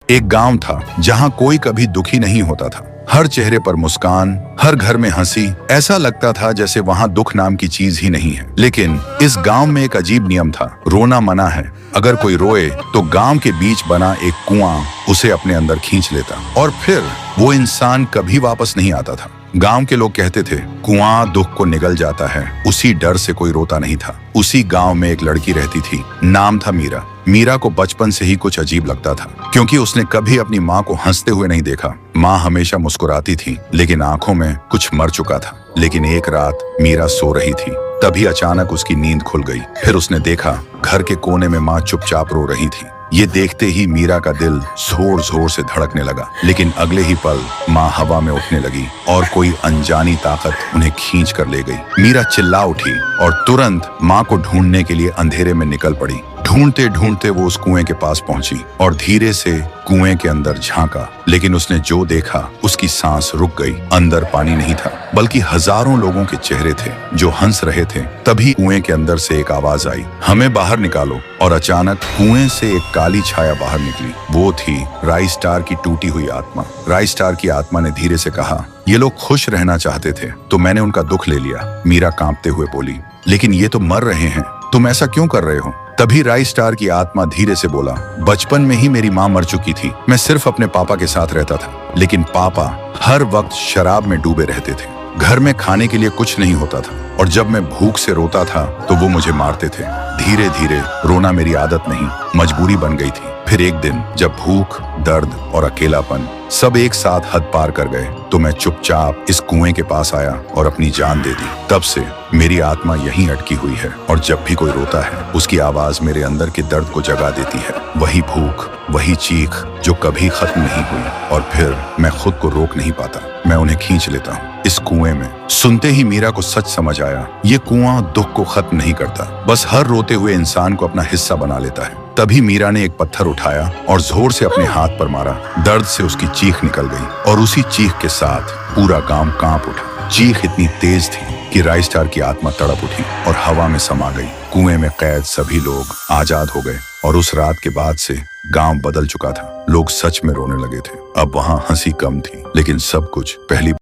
एक गांव था जहां कोई कभी दुखी नहीं होता था। हर चेहरे पर मुस्कान, हर घर में हंसी। ऐसा लगता था जैसे वहां दुख नाम की चीज ही नहीं है। लेकिन इस गांव में एक अजीब नियम था, रोना मना है। अगर कोई रोए तो गांव के बीच बना एक कुआं उसे अपने अंदर खींच लेता और फिर वो इंसान कभी वापस नहीं आता था। गांव के लोग कहते थे, कुआं दुख को निगल जाता है। उसी डर से कोई रोता नहीं था। उसी गांव में एक लड़की रहती थी, नाम था मीरा। मीरा को बचपन से ही कुछ अजीब लगता था, क्योंकि उसने कभी अपनी माँ को हंसते हुए नहीं देखा। माँ हमेशा मुस्कुराती थी, लेकिन आंखों में कुछ मर चुका था। लेकिन एक रात मीरा सो रही थी, तभी अचानक उसकी नींद खुल गई। फिर उसने देखा, घर के कोने में माँ चुपचाप रो रही थी। ये देखते ही मीरा का दिल जोर जोर से धड़कने लगा। लेकिन अगले ही पल माँ हवा में उठने लगी और कोई अनजानी ताकत उन्हें खींच कर ले गई। मीरा चिल्ला उठी और तुरंत माँ को ढूंढने के लिए अंधेरे में निकल पड़ी। ढूंढते ढूंढते वो उस कुएं के पास पहुंची और धीरे से कुएं के अंदर झांका। लेकिन उसने जो देखा, उसकी सांस रुक गई। अंदर पानी नहीं था, बल्कि हजारों लोगों के चेहरे थे जो हंस रहे थे। तभी कुएं के अंदर से एक आवाज आई, हमें बाहर निकालो। और अचानक कुएं से एक काली छाया बाहर निकली। वो थी राई स्टार की टूटी हुई आत्मा। राई स्टार की आत्मा ने धीरे से कहा, ये लोग खुश रहना चाहते थे तो मैंने उनका दुख ले लिया। मीरा कांपते हुए बोली, लेकिन ये तो मर रहे हैं, तुम ऐसा क्यों कर रहे हो? तभी राई स्टार की आत्मा धीरे से बोला, बचपन में ही मेरी माँ मर चुकी थी। मैं सिर्फ अपने पापा के साथ रहता था, लेकिन पापा हर वक्त शराब में डूबे रहते थे। घर में खाने के लिए कुछ नहीं होता था और जब मैं भूख से रोता था तो वो मुझे मारते थे। धीरे धीरे रोना मेरी आदत नहीं, मजबूरी बन गई थी। फिर एक दिन जब भूख, दर्द और अकेलापन सब एक साथ हद पार कर गए तो मैं चुपचाप इस कुएं के पास आया और अपनी जान दे दी। तब से मेरी आत्मा यहीं अटकी हुई है और जब भी कोई रोता है उसकी आवाज मेरे अंदर के दर्द को जगा देती है। वही भूख, वही चीख जो कभी खत्म नहीं हुई। और फिर मैं खुद को रोक नहीं पाता, मैं उन्हें खींच लेता हूँ इस कुएं में। सुनते ही मीरा को सच समझ आया, ये कुआं दुख को खत्म नहीं करता, बस हर रोते हुए इंसान को अपना हिस्सा बना लेता है। तभी मीरा ने एक पत्थर उठाया और जोर से अपने हाथ पर मारा। दर्द से उसकी चीख निकल गई और उसी चीख के साथ पूरा गांव कांप उठा। चीख इतनी तेज थी कि राई स्टार की आत्मा तड़प उठी और हवा में समा गई। कुएं में कैद सभी लोग आजाद हो गए और उस रात के बाद से गांव बदल चुका था। लोग सच में रोने लगे थे। अब वहां हंसी कम थी, लेकिन सब कुछ पहली